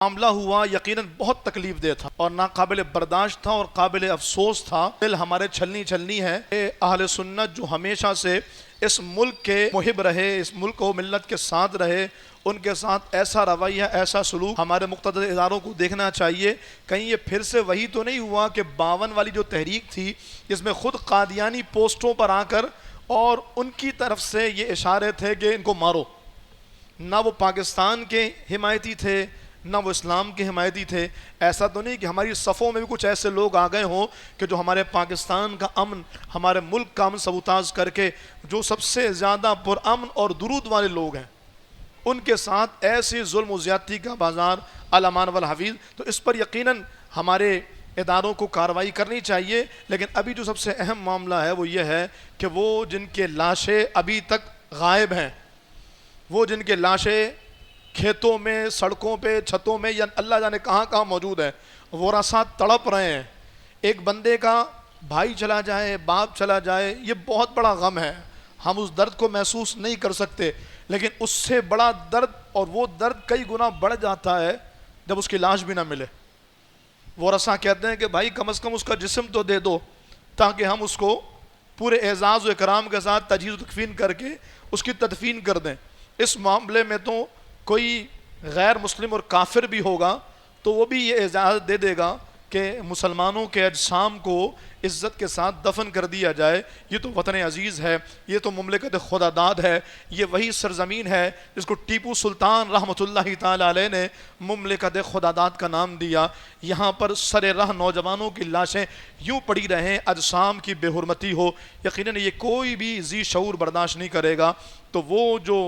معاملہ ہوا یقیناً بہت تکلیف دہ تھا اور ناقابل برداشت تھا اور قابل افسوس تھا۔ دل ہمارے چھلنی ہے۔ اہل سنت جو ہمیشہ سے اس ملک کے محب رہے، اس ملک و ملت کے ساتھ رہے، ان کے ساتھ ایسا رویہ، ایسا سلوک ہمارے مقتدر اداروں کو دیکھنا چاہیے۔ کہیں یہ پھر سے وہی تو نہیں ہوا کہ 52 والی جو تحریک تھی جس میں خود قادیانی پوسٹوں پر آ کر اور ان کی طرف سے یہ اشارے تھے کہ ان کو مارو۔ نہ وہ پاکستان کے حمایتی تھے نہ وہ اسلام کے حمایتی تھے۔ ایسا تو نہیں کہ ہماری صفوں میں بھی کچھ ایسے لوگ آ گئے ہوں کہ جو ہمارے پاکستان کا امن، ہمارے ملک کا امن سبوتاژ کر کے، جو سب سے زیادہ پرامن اور درود والے لوگ ہیں، ان کے ساتھ ایسی ظلم و زیادتی کا بازار الامان والحفیظ۔ تو اس پر یقیناً ہمارے اداروں کو کارروائی کرنی چاہیے۔ لیکن ابھی جو سب سے اہم معاملہ ہے وہ یہ ہے کہ وہ جن کے لاشیں ابھی تک غائب ہیں، وہ جن کے لاشیں کھیتوں میں، سڑکوں پہ، چھتوں میں یا اللہ جانے کہاں موجود ہیں، وہ ورثہ تڑپ رہے ہیں۔ ایک بندے کا بھائی چلا جائے، باپ چلا جائے، یہ بہت بڑا غم ہے، ہم اس درد کو محسوس نہیں کر سکتے، لیکن اس سے بڑا درد، اور وہ درد کئی گنا بڑھ جاتا ہے جب اس کی لاش بھی نہ ملے۔ وہ ورثہ کہتے ہیں کہ بھائی کم از کم اس کا جسم تو دے دو تاکہ ہم اس کو پورے اعزاز و اکرام کے ساتھ تجہیز و تکفین کر کے اس کی تدفین کر دیں۔ اس معاملے میں تو کوئی غیر مسلم اور کافر بھی ہوگا تو وہ بھی یہ اجازت دے دے گا کہ مسلمانوں کے اجسام کو عزت کے ساتھ دفن کر دیا جائے۔ یہ تو وطن عزیز ہے، یہ تو مملکت خدا داد ہے، یہ وہی سرزمین ہے جس کو ٹیپو سلطان رحمۃ اللہ تعالی علیہ نے مملکت خدا داد کا نام دیا۔ یہاں پر سر راہ نوجوانوں کی لاشیں یوں پڑی رہیں، اجسام کی بے حرمتی ہو، یقیناً یہ کوئی بھی ذی شعور برداشت نہیں کرے گا۔ تو وہ جو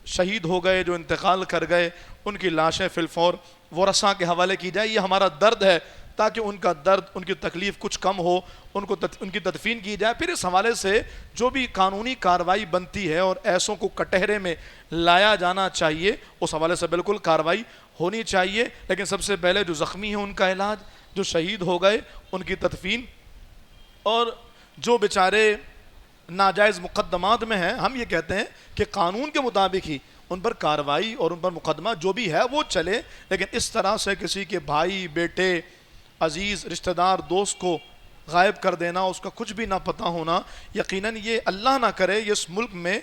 شہید ہو گئے، جو انتقال کر گئے، ان کی لاشیں فی الفور ورثاء کے حوالے کی جائے۔ یہ ہمارا درد ہے تاکہ ان کا درد، ان کی تکلیف کچھ کم ہو، ان کی تدفین کی جائے۔ پھر اس حوالے سے جو بھی قانونی کارروائی بنتی ہے اور ایسوں کو کٹہرے میں لایا جانا چاہیے، اس حوالے سے بالکل کارروائی ہونی چاہیے۔ لیکن سب سے پہلے جو زخمی ہیں ان کا علاج، جو شہید ہو گئے ان کی تدفین، اور جو بیچارے ناجائز مقدمات میں ہیں، ہم یہ کہتے ہیں کہ قانون کے مطابق ہی ان پر کارروائی اور ان پر مقدمہ جو بھی ہے وہ چلے۔ لیکن اس طرح سے کسی کے بھائی، بیٹے، عزیز، رشتہ دار، دوست کو غائب کر دینا، اس کا کچھ بھی نہ پتہ ہونا، یقیناً یہ اللہ نہ کرے یہ اس ملک میں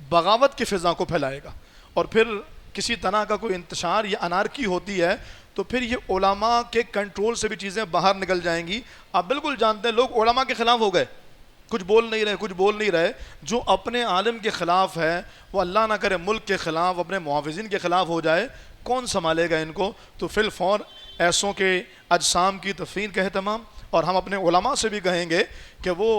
بغاوت کی فضا کو پھیلائے گا۔ اور پھر کسی طرح کا کوئی انتشار یا انارکی ہوتی ہے تو پھر یہ علماء کے کنٹرول سے بھی چیزیں باہر نکل جائیں گی۔ آپ بالکل جانتے ہیں لوگ علماء کے خلاف ہو گئے، کچھ بول نہیں رہے۔ جو اپنے عالم کے خلاف ہے وہ اللہ نہ کرے ملک کے خلاف، اپنے محافظین کے خلاف ہو جائے، کون سنبھالے گا ان کو؟ تو فی الفور ایسوں کے اجسام کی تدفین کا اہتمام، اور ہم اپنے علماء سے بھی کہیں گے کہ وہ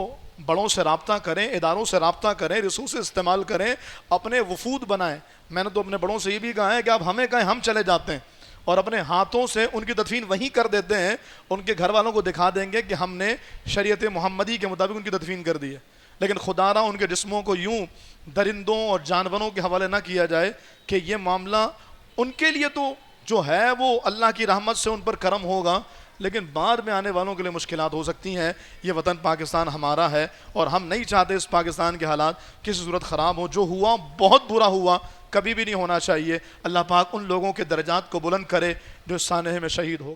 بڑوں سے رابطہ کریں، اداروں سے رابطہ کریں، ریسورسز استعمال کریں، اپنے وفود بنائیں۔ میں نے تو اپنے بڑوں سے یہ بھی کہا ہے کہ آپ ہمیں کہیں، ہم چلے جاتے ہیں اور اپنے ہاتھوں سے ان کی تدفین وہیں کر دیتے ہیں، ان کے گھر والوں کو دکھا دیں گے کہ ہم نے شریعت محمدی کے مطابق ان کی تدفین کر دی ہے۔ لیکن خدا را ان کے جسموں کو یوں درندوں اور جانوروں کے حوالے نہ کیا جائے کہ یہ معاملہ ان کے لیے تو جو ہے وہ اللہ کی رحمت سے ان پر کرم ہوگا، لیکن بعد میں آنے والوں کے لیے مشکلات ہو سکتی ہیں۔ یہ وطن پاکستان ہمارا ہے اور ہم نہیں چاہتے اس پاکستان کے حالات کسی صورت خراب ہو۔ جو ہوا بہت برا ہوا، کبھی بھی نہیں ہونا چاہیے۔ اللہ پاک ان لوگوں کے درجات کو بلند کرے جو اس سانحے میں شہید ہو گئے۔